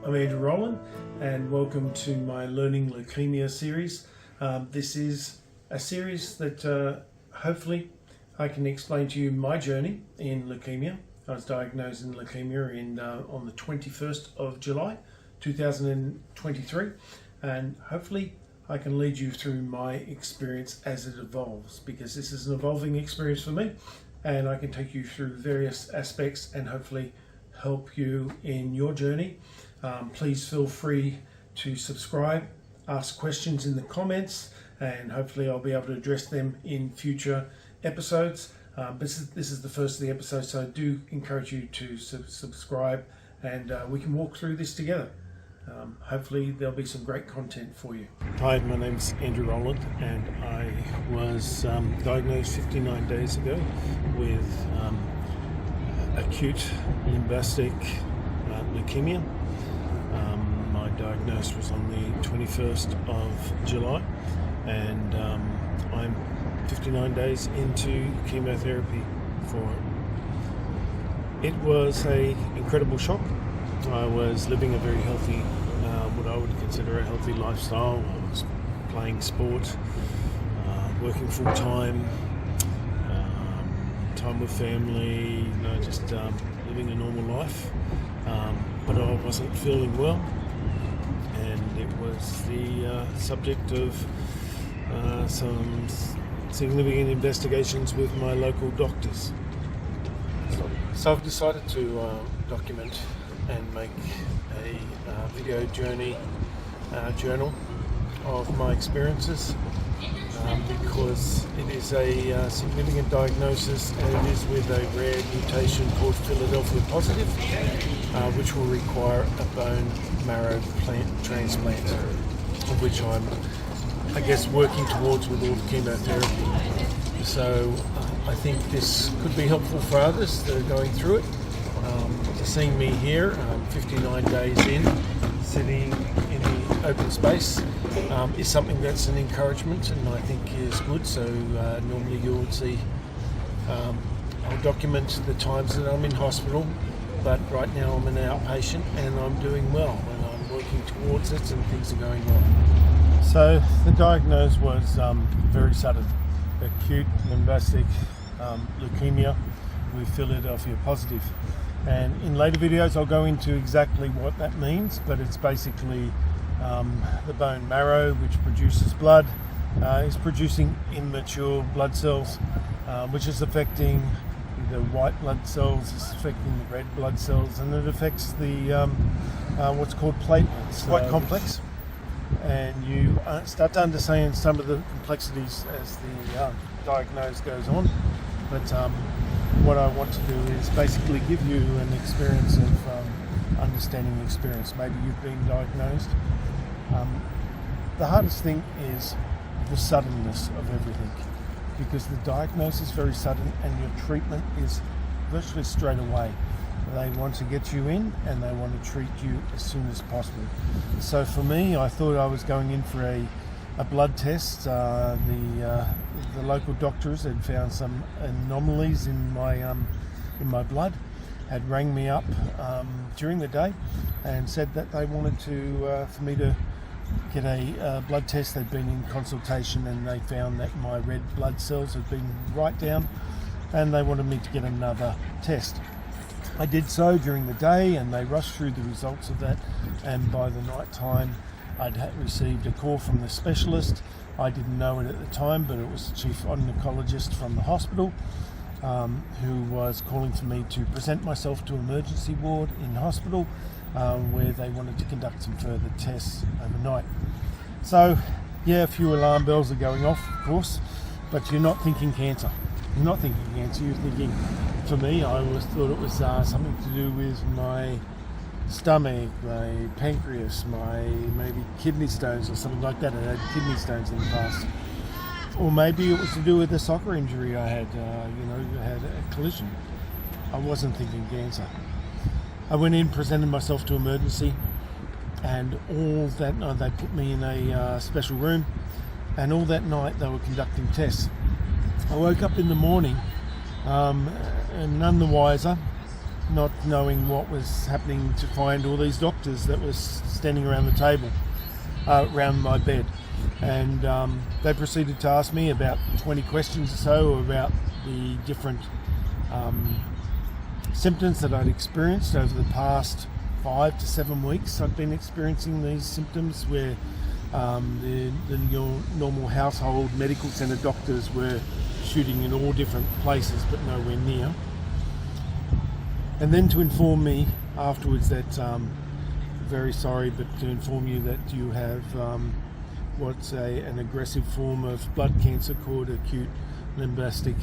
I'm Rowland, and welcome to my Learning Leukemia series. This is a series that hopefully I can explain to you my journey in leukemia. I was diagnosed in leukemia on the 21st of July 2023, and hopefully I can lead you through my experience as it evolves, because this is an evolving experience for me, and I can take you through various aspects and hopefully help you in your journey. Please feel free to subscribe, ask questions in the comments, and hopefully I'll be able to address them in future episodes. This is the first of the episodes, so I do encourage you to subscribe, and we can walk through this together. Hopefully there'll be some great content for you. Hi, my name's Andrew Rowland, and I was diagnosed 59 days ago with acute lymphoblastic leukemia. My diagnosis was on the 21st of July, and I'm 59 days into chemotherapy for it. It was an incredible shock. I was living a very healthy, what I would consider a healthy lifestyle. I was playing sport, working full time, time with family, just living a normal life. But I wasn't feeling well, and it was the subject of some significant investigations with my local doctors. So I've decided to document and make a video journal of my experiences, because it is a significant diagnosis, and it is with a rare mutation called Philadelphia positive, which will require a bone marrow transplant, of which I'm, working towards with all the chemotherapy. So I think this could be helpful for others that are going through it. Seeing me here, 59 days in, sitting in the open space, is something that's an encouragement, and I think is good. So normally you would see, I'll document the times that I'm in hospital, but right now I'm an outpatient and I'm doing well, and I'm working towards it, and things are going well. So the diagnosis was very sudden: acute lymphoblastic leukemia with Philadelphia positive. And in later videos I'll go into exactly what that means, but it's basically the bone marrow, which produces blood, is producing immature blood cells, which is affecting the white blood cells, it's affecting the red blood cells, and it affects the what's called platelets. Quite complex, and you start to understand some of the complexities as the diagnosis goes on. But what I want to do is basically give you an experience of understanding the experience. Maybe you've been diagnosed. The hardest thing is the suddenness of everything, because the diagnosis is very sudden and your treatment is virtually straight away. They want to get you in and they want to treat you as soon as possible. So for me, I thought I was going in for a blood test. The local doctors had found some anomalies in my blood, had rang me up during the day and said that they wanted for me to get a blood test. They'd been in consultation and they found that my red blood cells had been right down, and they wanted me to get another test. I did so during the day, and they rushed through the results of that, and by the night time I'd received a call from the specialist. I didn't know it at the time, but it was the chief oncologist from the hospital, who was calling for me to present myself to emergency ward in hospital, where they wanted to conduct some further tests overnight. So yeah, a few alarm bells are going off, of course, but you're not thinking cancer. You're not thinking cancer, you're thinking, for me, I always thought it was something to do with my stomach, my pancreas, my maybe kidney stones or something like that. I had kidney stones in the past. Or maybe it was to do with a soccer injury I had, I had a collision. I wasn't thinking cancer. I went in, presented myself to emergency, and all that night they put me in a special room, and all that night they were conducting tests. I woke up in the morning and none the wiser, not knowing what was happening, to find all these doctors that were standing around the table, around my bed. And they proceeded to ask me about 20 questions or so about the different symptoms that I'd experienced over the past 5 to 7 weeks. I've been experiencing these symptoms where your normal household medical centre doctors were shooting in all different places but nowhere near. And then to inform me afterwards that, very sorry, but to inform you that you have what's an aggressive form of blood cancer called acute lymphoblastic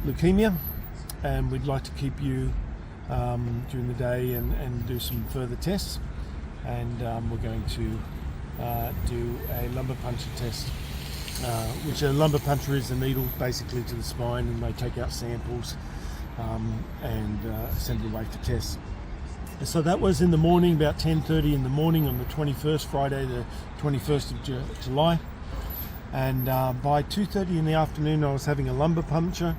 leukemia, and we'd like to keep you during the day and do some further tests, and we're going to do a lumbar puncture test, which a lumbar puncture is a needle basically to the spine, and they take out samples and send it away for tests. So that was in the morning, about 10:30 in the morning on the 21st, Friday the 21st of July. And by 2:30 in the afternoon I was having a lumbar puncture.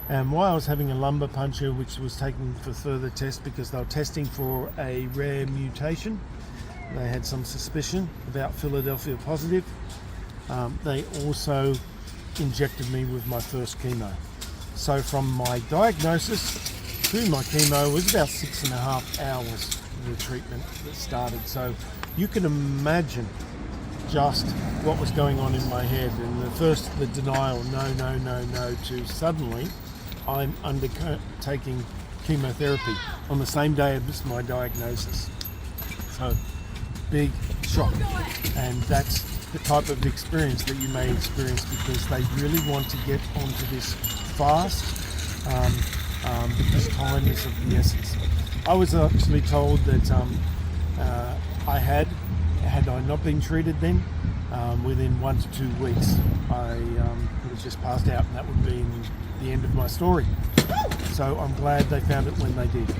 And while I was having a lumbar puncture, which was taken for further tests because they were testing for a rare mutation, they had some suspicion about Philadelphia positive, they also injected me with my first chemo. So from my diagnosis to my chemo was about 6.5 hours of the treatment that started. So you can imagine just what was going on in my head. And the denial, no, to suddenly I'm undertaking chemotherapy on the same day as my diagnosis. So big shock. And that's the type of experience that you may experience because they really want to get onto this fast. Because time is of the essence. I was actually told that I had I not been treated then, within 1 to 2 weeks, I would have just passed out, and that would be the end of my story. So I'm glad they found it when they did.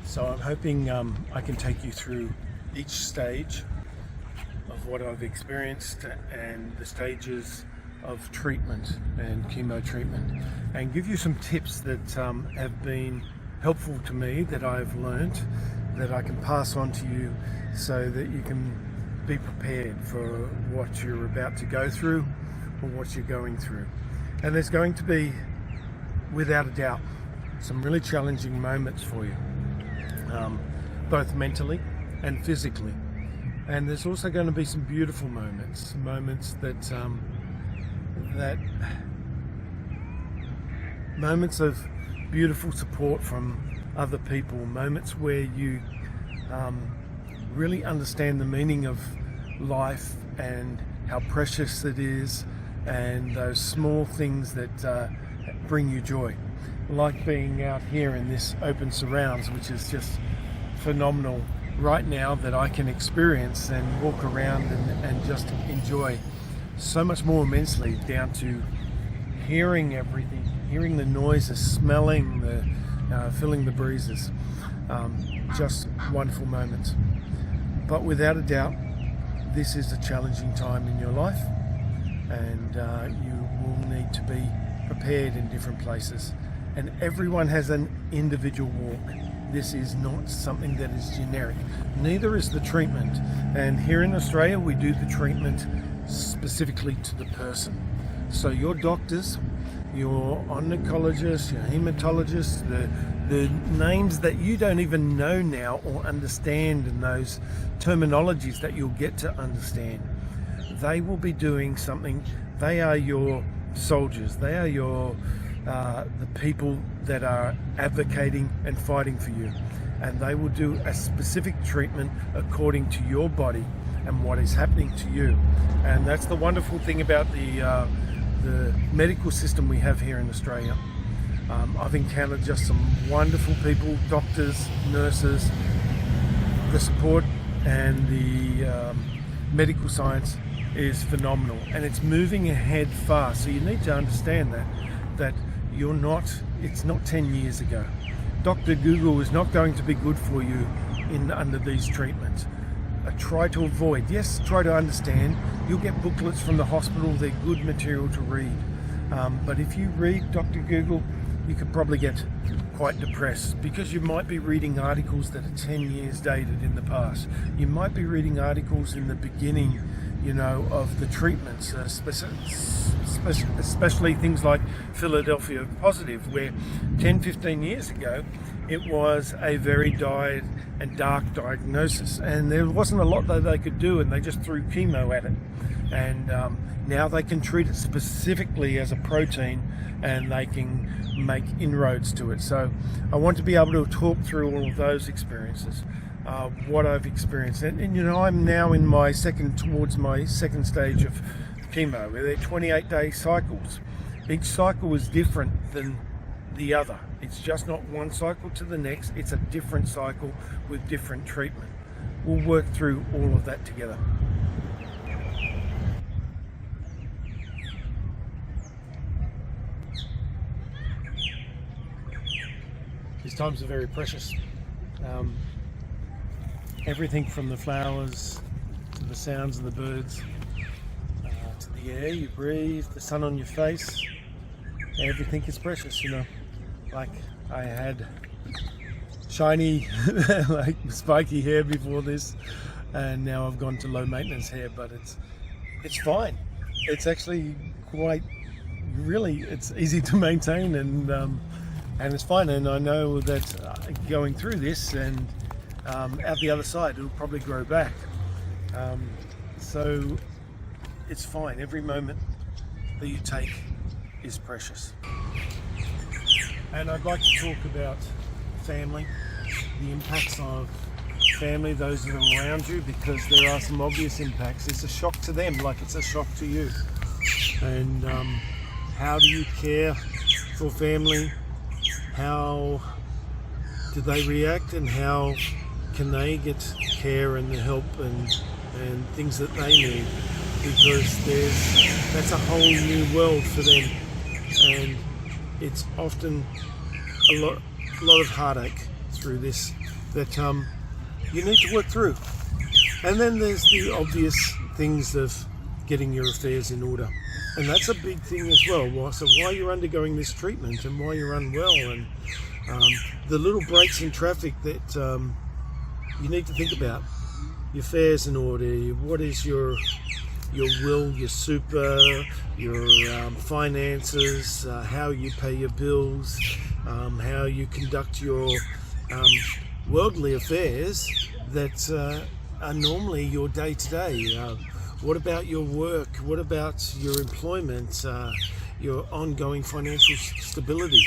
So I'm hoping I can take you through each stage of what I've experienced and the stages of treatment and chemo treatment, and give you some tips that have been helpful to me, that I've learnt, that I can pass on to you so that you can be prepared for what you're about to go through or what you're going through. And there's going to be, without a doubt, some really challenging moments for you. Both mentally and physically, and there's also going to be some beautiful moments that moments of beautiful support from other people, moments where you really understand the meaning of life and how precious it is, and those small things that bring you joy. Like being out here in this open surrounds, which is just phenomenal right now, that I can experience and walk around and just enjoy so much more immensely, down to hearing everything, hearing the noises, smelling feeling the breezes. Just wonderful moments. But without a doubt, this is a challenging time in your life, and you will need to be prepared in different places. And everyone has an individual walk. This is not something that is generic. Neither is the treatment. And here in Australia, we do the treatment specifically to the person. So your doctors, your oncologists, your hematologists, the names that you don't even know now or understand, and those terminologies that you'll get to understand, they will be doing something. They are your soldiers. They are your the people that are advocating and fighting for you, and they will do a specific treatment according to your body and what is happening to you. And that's the wonderful thing about the medical system we have here in Australia. I've encountered just some wonderful people, doctors, nurses. The support and the medical science is phenomenal, and it's moving ahead fast. So you need to understand that it's not 10 years ago. Dr. Google is not going to be good for you under these treatments. Try to avoid, yes, try to understand. You'll get booklets from the hospital, they're good material to read. But if you read Dr. Google, you could probably get quite depressed, because you might be reading articles that are 10 years dated in the past. You might be reading articles in the beginning, of the treatments, especially things like Philadelphia positive, where 10-15 years ago it was a very dire and dark diagnosis, and there wasn't a lot that they could do, and they just threw chemo at it. And now they can treat it specifically as a protein, and they can make inroads to it. So I want to be able to talk through all of those experiences, what I've experienced, and I'm now towards my second stage of chemo, where they're 28-day cycles. Each cycle is different than the other. It's just not one cycle to the next, it's a different cycle with different treatment. We'll work through all of that together. These times are very precious. Everything from the flowers to the sounds of the birds, to the air you breathe, the sun on your face, everything is precious, Like I had shiny, like spiky hair before this, and now I've gone to low maintenance hair, but it's fine. It's actually it's easy to maintain, and it's fine. And I know that going through this and out the other side, it'll probably grow back. So it's fine. Every moment that you take is precious. And I'd like to talk about family, the impacts of family, those that are around you, because there are some obvious impacts. It's a shock to them, like it's a shock to you. And how do you care for family? How do they react, and how can they get care and the help and things that they need? Because that's a whole new world for them, and it's often a lot of heartache through this that you need to work through. And then there's the obvious things of getting your affairs in order, and that's a big thing as well. So while you're undergoing this treatment and while you're unwell, and the little breaks in traffic that you need to think about, your affairs in order. What is your will, your super, your finances, how you pay your bills, how you conduct your worldly affairs that are normally your day-to-day. What about your work? What about your employment, your ongoing financial stability?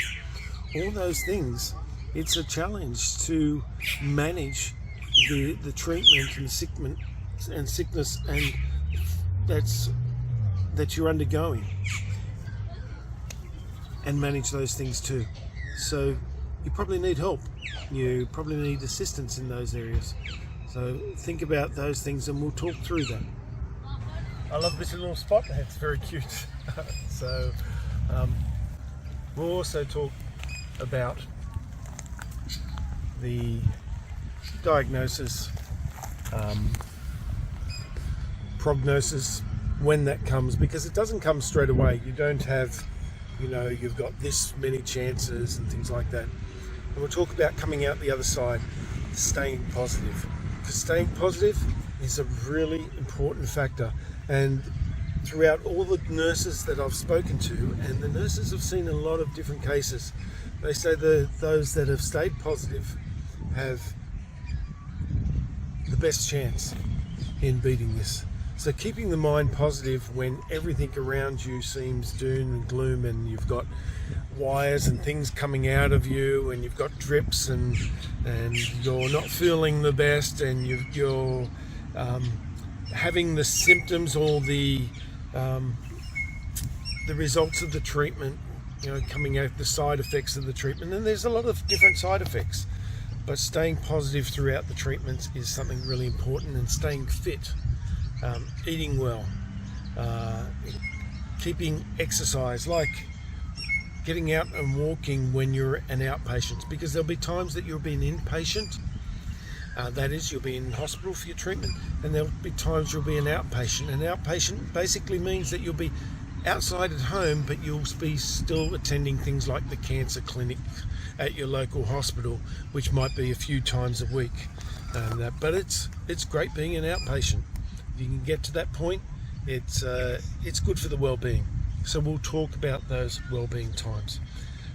All those things, it's a challenge to manage the treatment and sickness and that you're undergoing, and manage those things too. So you probably need help. You probably need assistance in those areas. So think about those things, and we'll talk through that. I love this little spot. It's very cute. So we'll also talk about the diagnosis, prognosis, when that comes, because it doesn't come straight away. You don't have, you've got this many chances and things like that. And we'll talk about coming out the other side, staying positive, because staying positive is a really important factor. And throughout all the nurses that I've spoken to, and the nurses have seen a lot of different cases, they say those that have stayed positive have the best chance in beating this. So keeping the mind positive when everything around you seems doom and gloom, and you've got wires and things coming out of you, and you've got drips, and you're not feeling the best, and you're having the symptoms or the results of the treatment, coming out, the side effects of the treatment. And there's a lot of different side effects, but staying positive throughout the treatment is something really important, and staying fit, eating well, keeping exercise, like getting out and walking when you're an outpatient, because there'll be times that you'll be an inpatient, that is, you'll be in hospital for your treatment, and there'll be times you'll be an outpatient. An outpatient basically means that you'll be outside at home, but you'll be still attending things like the cancer clinic at your local hospital, which might be a few times a week. But it's great being an outpatient. If you can get to that point, it's good for the well-being. So we'll talk about those well-being times.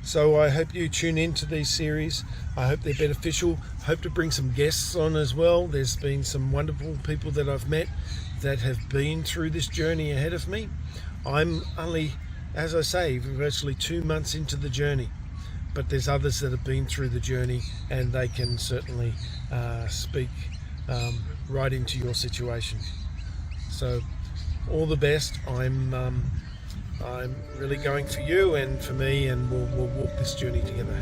So I hope you tune into these series. I hope they're beneficial. I hope to bring some guests on as well. There's been some wonderful people that I've met that have been through this journey ahead of me. I'm only, as I say, virtually 2 months into the journey, but there's others that have been through the journey, and they can certainly speak right into your situation. So all the best. I'm really going for you and for me, and we'll walk this journey together.